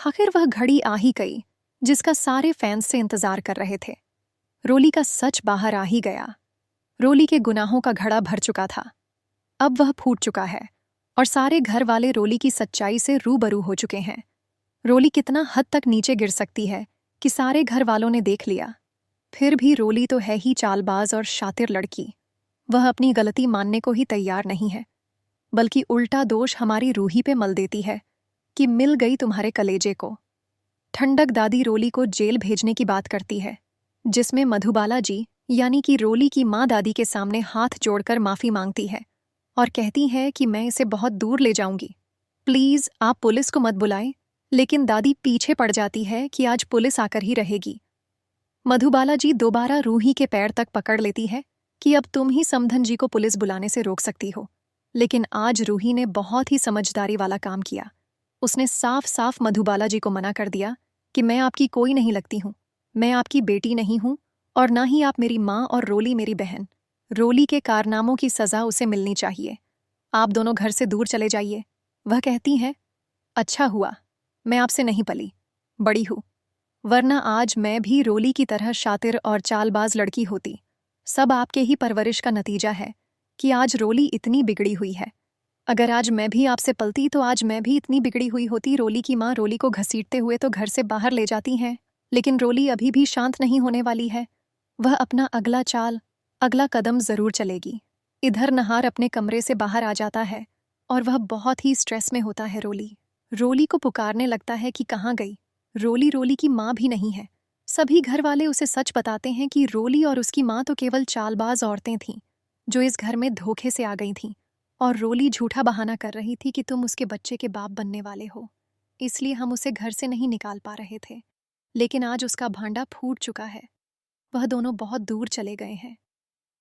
आखिर वह घड़ी आ ही गई जिसका सारे फैंस से इंतजार कर रहे थे। रोली का सच बाहर आ ही गया। रोली के गुनाहों का घड़ा भर चुका था। अब वह फूट चुका है और सारे घर वाले रोली की सच्चाई से रूबरू हो चुके हैं। रोली कितना हद तक नीचे गिर सकती है कि सारे घर वालों ने देख लिया। फिर भी रोली तो है ही चालबाज और शातिर लड़की। वह अपनी गलती मानने को ही तैयार नहीं है, बल्कि उल्टा दोष हमारी रूही पे मल देती है कि मिल गई तुम्हारे कलेजे को। ठंडक दादी रोली को जेल भेजने की बात करती है, जिसमें मधुबाला जी यानी कि रोली की माँ दादी के सामने हाथ जोड़कर माफी मांगती है और कहती है कि मैं इसे बहुत दूर ले जाऊंगी, प्लीज आप पुलिस को मत बुलाएं। लेकिन दादी पीछे पड़ जाती है कि आज पुलिस आकर ही रहेगी। मधुबाला जी दोबारा रूही के पैर तक पकड़ लेती है कि अब तुम ही समधन जी को पुलिस बुलाने से रोक सकती हो। लेकिन आज रूही ने बहुत ही समझदारी वाला काम किया। उसने साफ साफ मधुबाला जी को मना कर दिया कि मैं आपकी कोई नहीं लगती हूँ, मैं आपकी बेटी नहीं हूँ और ना ही आप मेरी माँ और रोली मेरी बहन। रोली के कारनामों की सजा उसे मिलनी चाहिए। आप दोनों घर से दूर चले जाइए। वह कहती हैं, अच्छा हुआ मैं आपसे नहीं पली, बड़ी हूँ, वरना आज मैं भी रोली की तरह शातिर और चालबाज लड़की होती। सब आपके ही परवरिश का नतीजा है कि आज रोली इतनी बिगड़ी हुई है। अगर आज मैं भी आपसे पलती तो आज मैं भी इतनी बिगड़ी हुई होती। रोली की माँ रोली को घसीटते हुए तो घर से बाहर ले जाती हैं, लेकिन रोली अभी भी शांत नहीं होने वाली है। वह अपना अगला कदम जरूर चलेगी। इधर नहार अपने कमरे से बाहर आ जाता है और वह बहुत ही स्ट्रेस में होता है। रोली रोली को पुकारने लगता है कि कहाँ गई। रोली रोली की माँ भी नहीं है। सभी घर वाले उसे सच बताते हैं कि रोली और उसकी माँ तो केवल चालबाज औरतें थीं जो इस घर में धोखे से आ गई थीं, और रोली झूठा बहाना कर रही थी कि तुम उसके बच्चे के बाप बनने वाले हो, इसलिए हम उसे घर से नहीं निकाल पा रहे थे। लेकिन आज उसका भांडा फूट चुका है। वह दोनों बहुत दूर चले गए हैं,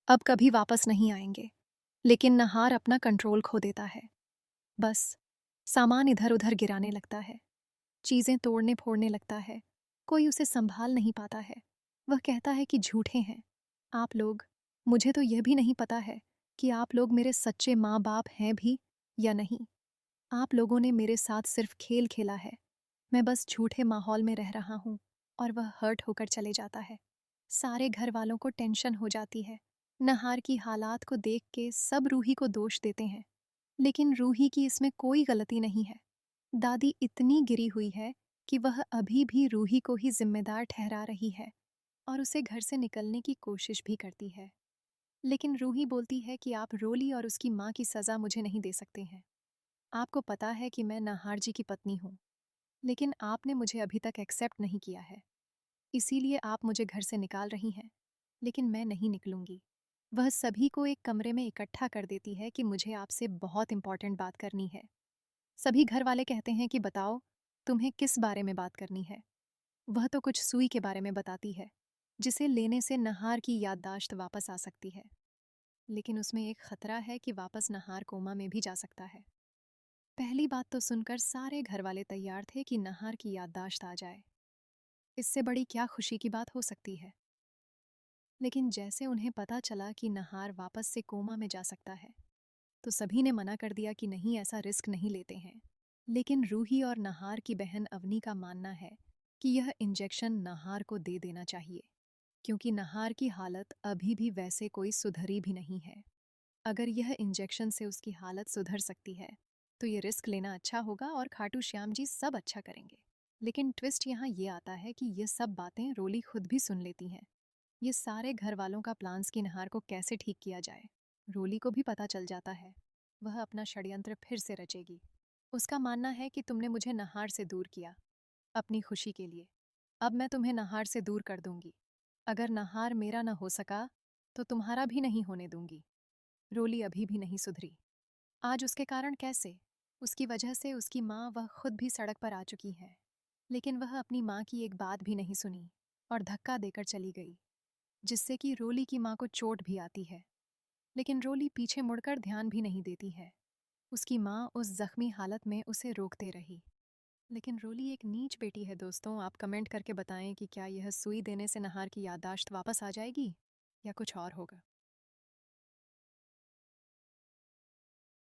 अब कभी वापस नहीं आएंगे। लेकिन नहार अपना कंट्रोल खो देता है। बस सामान इधर उधर गिराने लगता है, चीजें तोड़ने फोड़ने लगता है। कोई उसे संभाल नहीं पाता है। वह कहता है कि झूठे हैं आप लोग, मुझे तो यह भी नहीं पता है कि आप लोग मेरे सच्चे माँ बाप हैं भी या नहीं। आप लोगों ने मेरे साथ सिर्फ खेल खेला है। मैं बस झूठे माहौल में रह रहा हूँ। और वह हर्ट होकर चले जाता है। सारे घर वालों को टेंशन हो जाती है। नहार की हालात को देख के सब रूही को दोष देते हैं, लेकिन रूही की इसमें कोई गलती नहीं है। दादी इतनी गिरी हुई है कि वह अभी भी रूही को ही जिम्मेदार ठहरा रही है और उसे घर से निकलने की कोशिश भी करती है। लेकिन रूही बोलती है कि आप रोली और उसकी माँ की सज़ा मुझे नहीं दे सकते हैं। आपको पता है कि मैं नहार जी की पत्नी हूँ, लेकिन आपने मुझे अभी तक एक्सेप्ट नहीं किया है, इसीलिए आप मुझे घर से निकाल रही हैं। लेकिन मैं नहीं निकलूंगी। वह सभी को एक कमरे में इकट्ठा कर देती है कि मुझे आपसे बहुत इंपॉर्टेंट बात करनी है। सभी घर वाले कहते हैं कि बताओ, तुम्हें किस बारे में बात करनी है। वह तो कुछ सुई के बारे में बताती है, जिसे लेने से नहार की याददाश्त वापस आ सकती है। लेकिन उसमें एक खतरा है कि वापस नहार कोमा में भी जा सकता है। पहली बात तो सुनकर सारे घर वाले तैयार थे कि नहार की याददाश्त आ जाए। इससे बड़ी क्या खुशी की बात हो सकती है। लेकिन जैसे उन्हें पता चला कि नहार वापस से कोमा में जा सकता है, तो सभी ने मना कर दिया कि नहीं, ऐसा रिस्क नहीं लेते हैं। लेकिन रूही और नहार की बहन अवनी का मानना है कि यह इंजेक्शन नहार को दे देना चाहिए, क्योंकि नहार की हालत अभी भी वैसे कोई सुधरी भी नहीं है। अगर यह इंजेक्शन से उसकी हालत सुधर सकती है तो ये रिस्क लेना अच्छा होगा और खाटू श्याम जी सब अच्छा करेंगे। लेकिन ट्विस्ट यहाँ ये आता है कि ये सब बातें रोली खुद भी सुन लेती हैं। ये सारे घर वालों का प्लान्स की नहार को कैसे ठीक किया जाए रोली को भी पता चल जाता है। वह अपना षड्यंत्र फिर से रचेगी। उसका मानना है कि तुमने मुझे नहार से दूर किया अपनी खुशी के लिए, अब मैं तुम्हें नहार से दूर कर दूंगी। अगर नहार मेरा न हो सका तो तुम्हारा भी नहीं होने दूंगी। रोली अभी भी नहीं सुधरी। आज उसके कारण कैसे, उसकी वजह से उसकी माँ वह खुद भी सड़क पर आ चुकी है। लेकिन वह अपनी माँ की एक बात भी नहीं सुनी और धक्का देकर चली गई, जिससे कि रोली की माँ को चोट भी आती है। लेकिन रोली पीछे मुड़कर ध्यान भी नहीं देती है। उसकी माँ उस जख्मी हालत में उसे रोकते रही। लेकिन रोली एक नीच बेटी है दोस्तों। आप कमेंट करके बताएं कि क्या यह सुई देने से नहार की याददाश्त वापस आ जाएगी या कुछ और होगा।